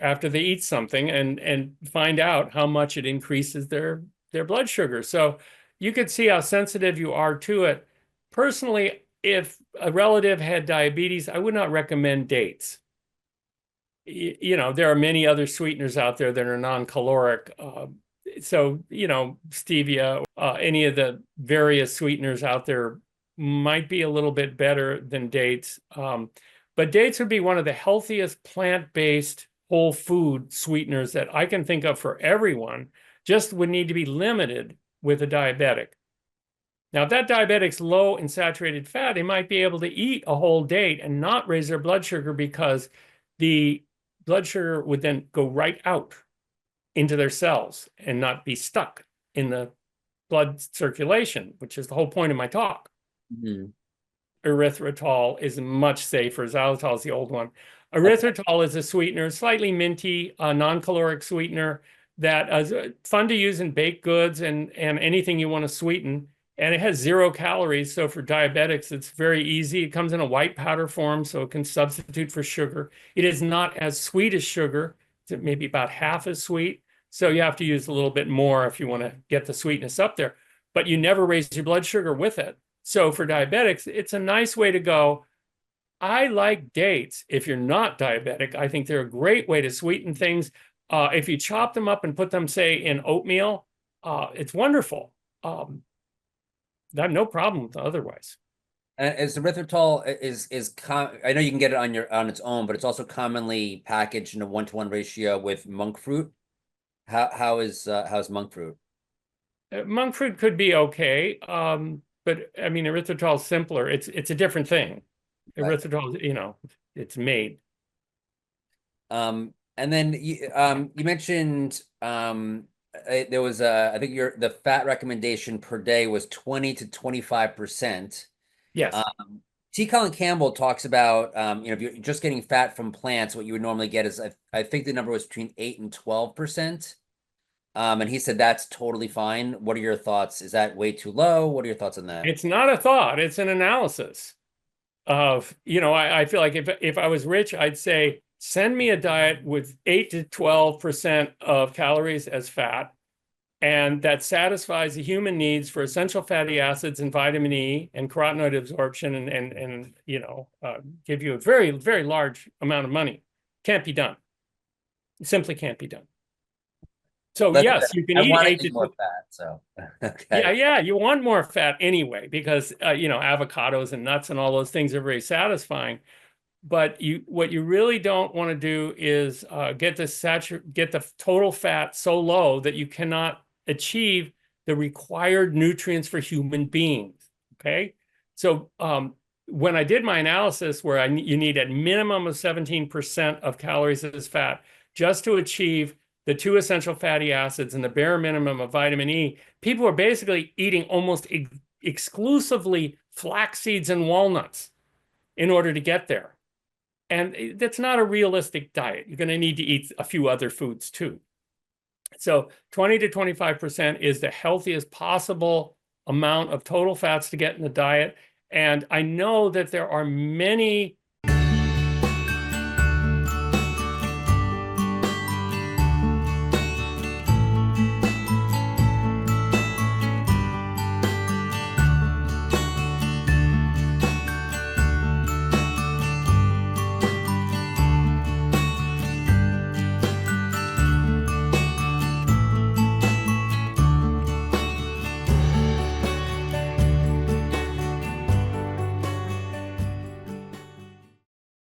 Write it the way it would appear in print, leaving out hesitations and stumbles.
after they eat something and find out how much it increases their blood sugar. So you could see how sensitive you are to it. Personally, if a relative had diabetes, I would not recommend dates. You know, there are many other sweeteners out there that are non-caloric. So, you know, stevia, any of the various sweeteners out there might be a little bit better than dates. But dates would be one of the healthiest plant-based whole food sweeteners that I can think of for everyone, just would need to be limited with a diabetic. Now, if that diabetic's low in saturated fat, they might be able to eat a whole date and not raise their blood sugar because the blood sugar would then go right out into their cells and not be stuck in the blood circulation, which is the whole point of my talk. Mhm. Erythritol is much safer. Xylitol is the old one. Erythritol is a sweetener, slightly minty, non-caloric sweetener that is fun to use in baked goods and anything you want to sweeten. And it has 0 calories. So for diabetics, it's very easy. It comes in a white powder form, so it can substitute for sugar. It is not as sweet as sugar. It's maybe about half as sweet. So you have to use a little bit more if you want to get the sweetness up there. But you never raise your blood sugar with it. So for diabetics, it's a nice way to go. I like dates. If you're not diabetic, I think they're a great way to sweeten things. If you chop them up and put them, say, in oatmeal, it's wonderful. I have no problem with otherwise. And is erythritol I know you can get it on its own, but it's also commonly packaged in a 1-to-1 ratio with monk fruit. How's monk fruit? Monk fruit could be okay, but I mean erythritol is simpler. It's a different thing. Right. Erythritol, you know, it's made. And then you mentioned there was I think the fat recommendation per day was 20 to 25%. Yes. T. Colin Campbell talks about if you're just getting fat from plants, what you would normally get is I think the number was between 8 and 12%. And he said that's totally fine. What are your thoughts? Is that way too low? What are your thoughts on that? It's not a thought, it's an analysis of, you know, I feel like if I was rich, I'd say, send me a diet with 8 to 12% of calories as fat, and that satisfies the human needs for essential fatty acids and vitamin E and carotenoid absorption and you know, give you a very, very large amount of money. Can't be done. It simply can't be done. So yes, you can I eat want to 8 eat to more fat, so Yeah, okay. yeah, you want more fat anyway because you know, avocados and nuts and all those things are very satisfying. But what you really don't want to do is get the total fat so low that you cannot achieve the required nutrients for human beings. Okay, so when I did my analysis, where you need a minimum of 17% of calories as fat just to achieve the 2 essential fatty acids and the bare minimum of vitamin E, people are basically eating almost exclusively flax seeds and walnuts in order to get there. And that's not a realistic diet. You're going to need to eat a few other foods too. So 20 to 25% is the healthiest possible amount of total fats to get in the diet. And I know that there are many